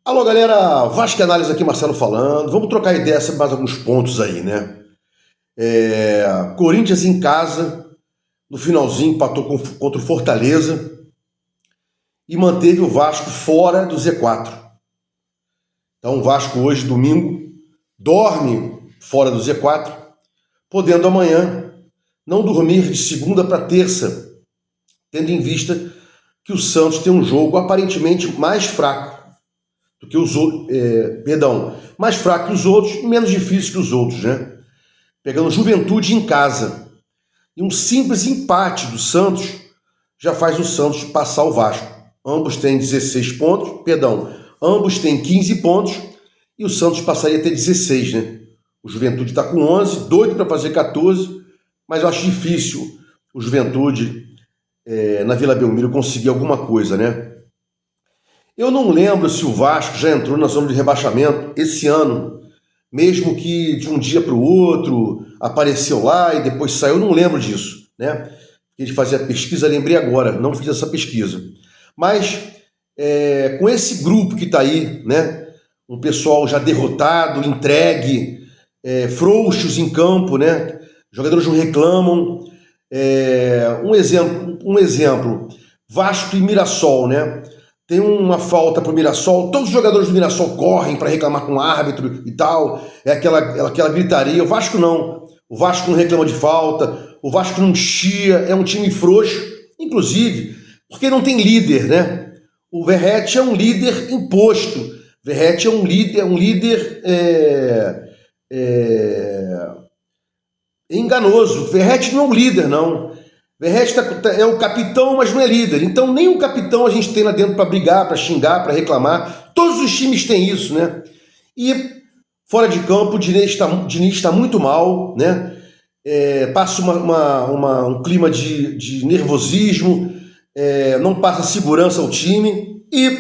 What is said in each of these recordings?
Alô, galera, Vasco Análise aqui, Marcelo falando. Vamos trocar ideia sobre mais alguns pontos aí, né? Corinthians em casa, no finalzinho empatou contra o Fortaleza e manteve o Vasco fora do Z4. Então o Vasco hoje, domingo, dorme fora do Z4, podendo amanhã não dormir de segunda para terça, tendo em vista que o Santos tem um jogo aparentemente mais fraco do que os outros, mais fraco que os outros e menos difícil que os outros, né? Pegando Juventude em casa. E um simples empate do Santos já faz o Santos passar o Vasco. Ambos têm 16 pontos, ambos têm 15 pontos e o Santos passaria a ter 16, né? O Juventude está com 11, doido para fazer 14, mas eu acho difícil o Juventude na Vila Belmiro conseguir alguma coisa, né? Eu não lembro se o Vasco já entrou na zona de rebaixamento esse ano, mesmo que de um dia para o outro apareceu lá e depois saiu, eu não lembro disso, né? A gente fazia pesquisa, lembrei agora, não fiz essa pesquisa. Mas com esse grupo que está aí, né? Um pessoal já derrotado, entregue, frouxos em campo, né? Jogadores não reclamam. Um exemplo, Vasco e Mirassol, né? Tem uma falta para o Mirassol, todos os jogadores do Mirassol correm para reclamar com o árbitro e tal, aquela gritaria. O Vasco não reclama de falta, o Vasco não chia, é um time frouxo, inclusive porque não tem líder, né? O Verratti é um líder imposto, Verratti é um líder enganoso. Verratti não é um líder, não. Verratti é o capitão, mas não é líder. Então nem o capitão a gente tem lá dentro para brigar, para xingar, para reclamar. Todos os times têm isso, né? E fora de campo, o Diniz está muito mal, né? Passa um clima de nervosismo, não passa segurança ao time. E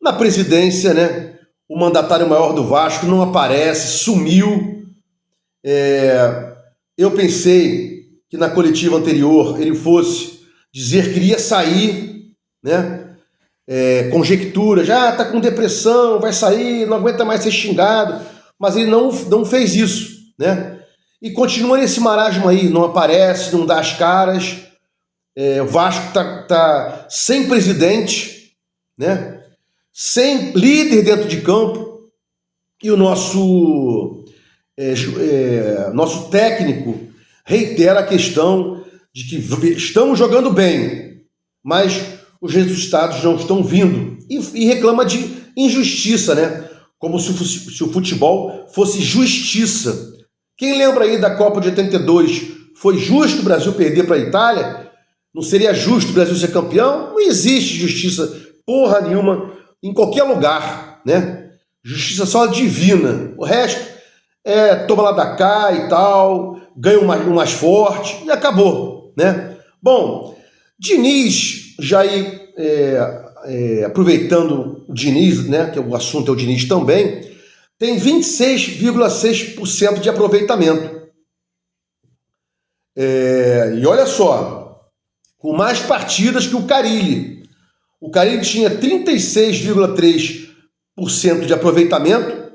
na presidência, né? O mandatário maior do Vasco não aparece, sumiu. Eu pensei que na coletiva anterior ele fosse dizer que iria sair, né? Conjectura, já tá com depressão, vai sair, não aguenta mais ser xingado, mas ele não fez isso, né? E continua nesse marasmo aí, não aparece, não dá as caras. O Vasco tá sem presidente, né? Sem líder dentro de campo, e o nosso técnico reitera a questão de que estamos jogando bem, mas os resultados não estão vindo. E reclama de injustiça, né? Como se o futebol fosse justiça. Quem lembra aí da Copa de 82? Foi justo o Brasil perder para a Itália? Não seria justo o Brasil ser campeão? Não existe justiça porra nenhuma em qualquer lugar, né? Justiça só divina. O resto toma lá da cá e tal, ganha um mais forte e acabou, né? Bom, Diniz, já aí aproveitando o Diniz, né, que o assunto é o Diniz também, tem 26,6% de aproveitamento. E olha só, com mais partidas que o Carille. O Carille tinha 36,3% de aproveitamento,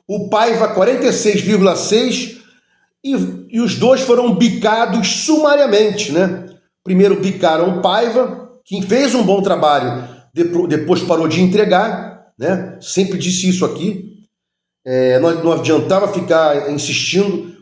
o Paiva 46,6%, e os dois foram bicados sumariamente, né? Primeiro bicaram o Paiva, que fez um bom trabalho, depois parou de entregar, né? Sempre disse isso aqui, não adiantava ficar insistindo,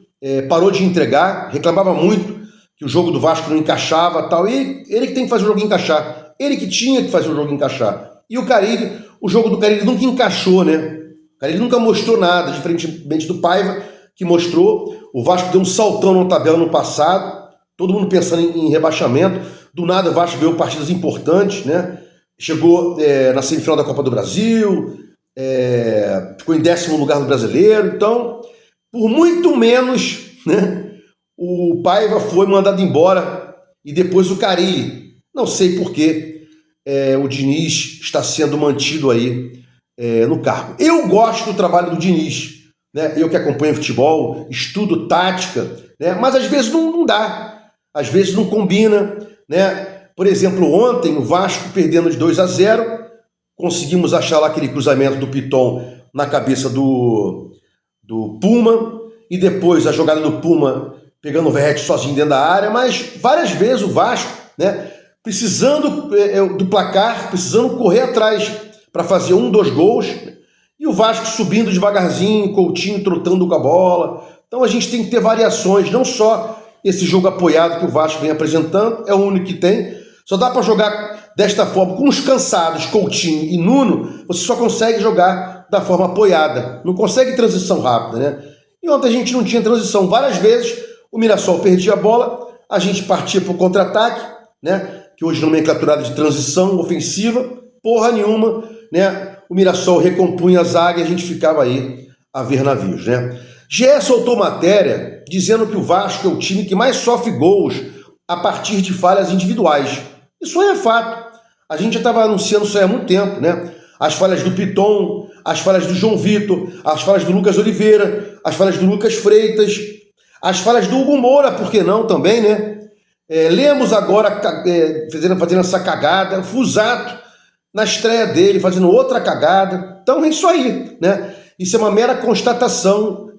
parou de entregar, reclamava muito que o jogo do Vasco não encaixava, tal, e ele que tem que fazer o jogo encaixar, ele que tinha que fazer o jogo encaixar. E o Carille, o jogo do Carille nunca encaixou, né? O Carille nunca mostrou nada, diferentemente do Paiva, que mostrou. O Vasco deu um saltão na tabela no passado, todo mundo pensando em rebaixamento. Do nada o Vasco ganhou partidas importantes, né? Chegou na semifinal da Copa do Brasil, ficou em 10º lugar no Brasileiro. Então, por muito menos, né, o Paiva foi mandado embora e depois o Carille. Não sei por que o Diniz está sendo mantido aí no cargo. Eu gosto do trabalho do Diniz, né? Eu que acompanho futebol, estudo tática, né? Mas às vezes não dá, às vezes não combina, né? Por exemplo, ontem o Vasco perdendo de 2-0, conseguimos achar lá aquele cruzamento do Piton na cabeça do Puma, e depois a jogada do Puma pegando o Verratti sozinho dentro da área, mas várias vezes o Vasco, né, precisando do placar, precisando correr atrás para fazer 1, 2 gols, e o Vasco subindo devagarzinho, Coutinho trotando com a bola. Então a gente tem que ter variações, não só esse jogo apoiado que o Vasco vem apresentando, é o único que tem. Só dá para jogar desta forma, com os cansados, Coutinho e Nuno, você só consegue jogar da forma apoiada, não consegue transição rápida, né? E ontem a gente não tinha transição, várias vezes o Mirassol perdia a bola, a gente partia para o contra-ataque, né? Que hoje nomenclaturada de transição ofensiva, porra nenhuma, né? O Mirassol recompunha a zaga e a gente ficava aí a ver navios, né? GE soltou matéria dizendo que o Vasco é o time que mais sofre gols a partir de falhas individuais. Isso aí é fato. A gente já estava anunciando isso aí há muito tempo, né? As falhas do Piton, as falhas do João Vitor, as falhas do Lucas Oliveira, as falhas do Lucas Freitas, as falhas do Hugo Moura, por que não também, né? Lemos agora fazendo essa cagada, o Fusato na estreia dele, fazendo outra cagada. Então é isso aí, né? Isso é uma mera constatação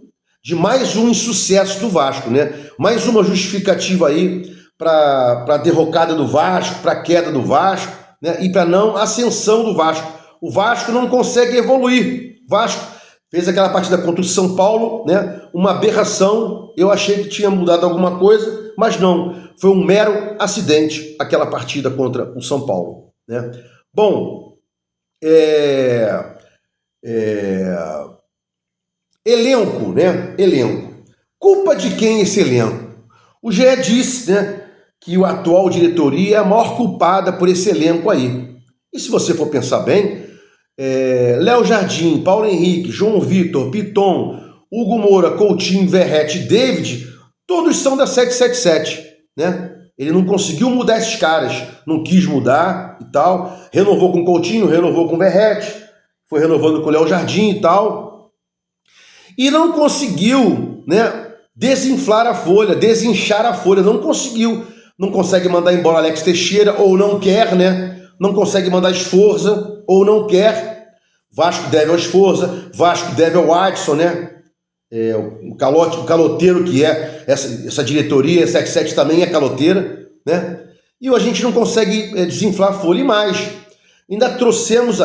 de mais um insucesso do Vasco, né? Mais uma justificativa aí para a derrocada do Vasco, para a queda do Vasco, né? E para não ascensão do Vasco. O Vasco não consegue evoluir. O Vasco fez aquela partida contra o São Paulo, né? Uma aberração. Eu achei que tinha mudado alguma coisa, mas não. Foi um mero acidente aquela partida contra o São Paulo, né? Bom, elenco, né? Elenco. Culpa de quem esse elenco? O GE disse, né, que a atual diretoria é a maior culpada por esse elenco aí. E se você for pensar bem, Léo Jardim, Paulo Henrique, João Vitor, Piton, Hugo Moura, Coutinho, Verratti, David, todos são da 777, né? Ele não conseguiu mudar esses caras, não quis mudar e tal, renovou com Coutinho, renovou com Verratti, foi renovando com o Léo Jardim e tal, e não conseguiu, né, desinflar a folha, desinchar a folha, não conseguiu, não consegue mandar embora Alex Teixeira, ou não quer, né, não consegue mandar Sforza, ou não quer. Vasco deve ao Sforza, Vasco deve ao Adson, né? O caloteiro que é essa diretoria, essa 77 também é caloteira, né? E a gente não consegue desinflar a folha. E mais, ainda trouxemos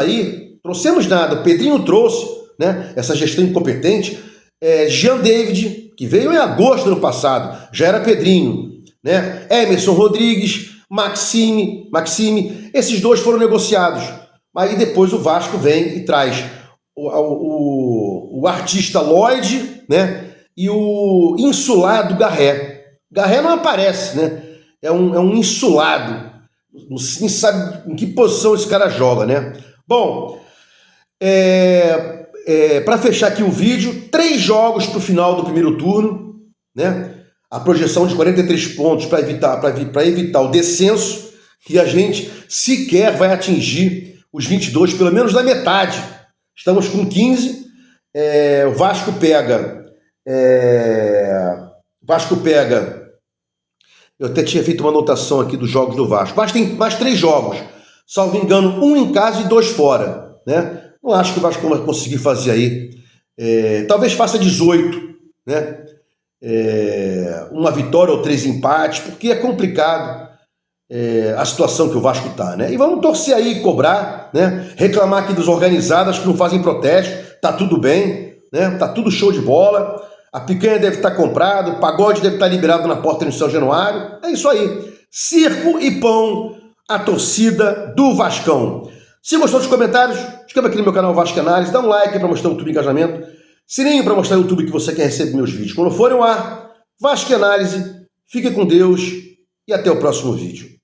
nada, o Pedrinho trouxe, né? Essa gestão incompetente, Jean David, que veio em agosto do ano passado, já era Pedrinho, né? Emerson Rodrigues, Maxime, esses dois foram negociados. Aí depois o Vasco vem e traz o artista Lloyd, né? E o insulado Garré. Garré não aparece, né? É um insulado. Não sabe em que posição esse cara joga, né? Bom, para fechar aqui o vídeo, 3 jogos para o final do primeiro turno, né? A projeção de 43 pontos para evitar o descenso, que a gente sequer vai atingir os 22, pelo menos da metade. Estamos com 15, o Vasco pega, eu até tinha feito uma anotação aqui dos jogos do Vasco. O Vasco tem mais 3 jogos, salvo engano, 1 em casa e 2 fora, né? Não acho que o Vasco vai conseguir fazer aí, talvez faça 18, né? Uma vitória ou 3 empates, porque é complicado a situação que o Vasco está, né? E vamos torcer aí, cobrar, né? Reclamar aqui dos organizados que não fazem protesto, tá tudo bem, né? Tá tudo show de bola, a picanha deve estar comprada, o pagode deve estar liberado na porta no São Januário, é isso aí, circo e pão, a torcida do Vascão. Se gostou dos comentários, inscreva aqui no meu canal Vasco Análise, dá um like para mostrar o YouTube engajamento, sininho para mostrar o YouTube que você quer receber meus vídeos quando forem ao ar. Vasco Análise, fique com Deus e até o próximo vídeo.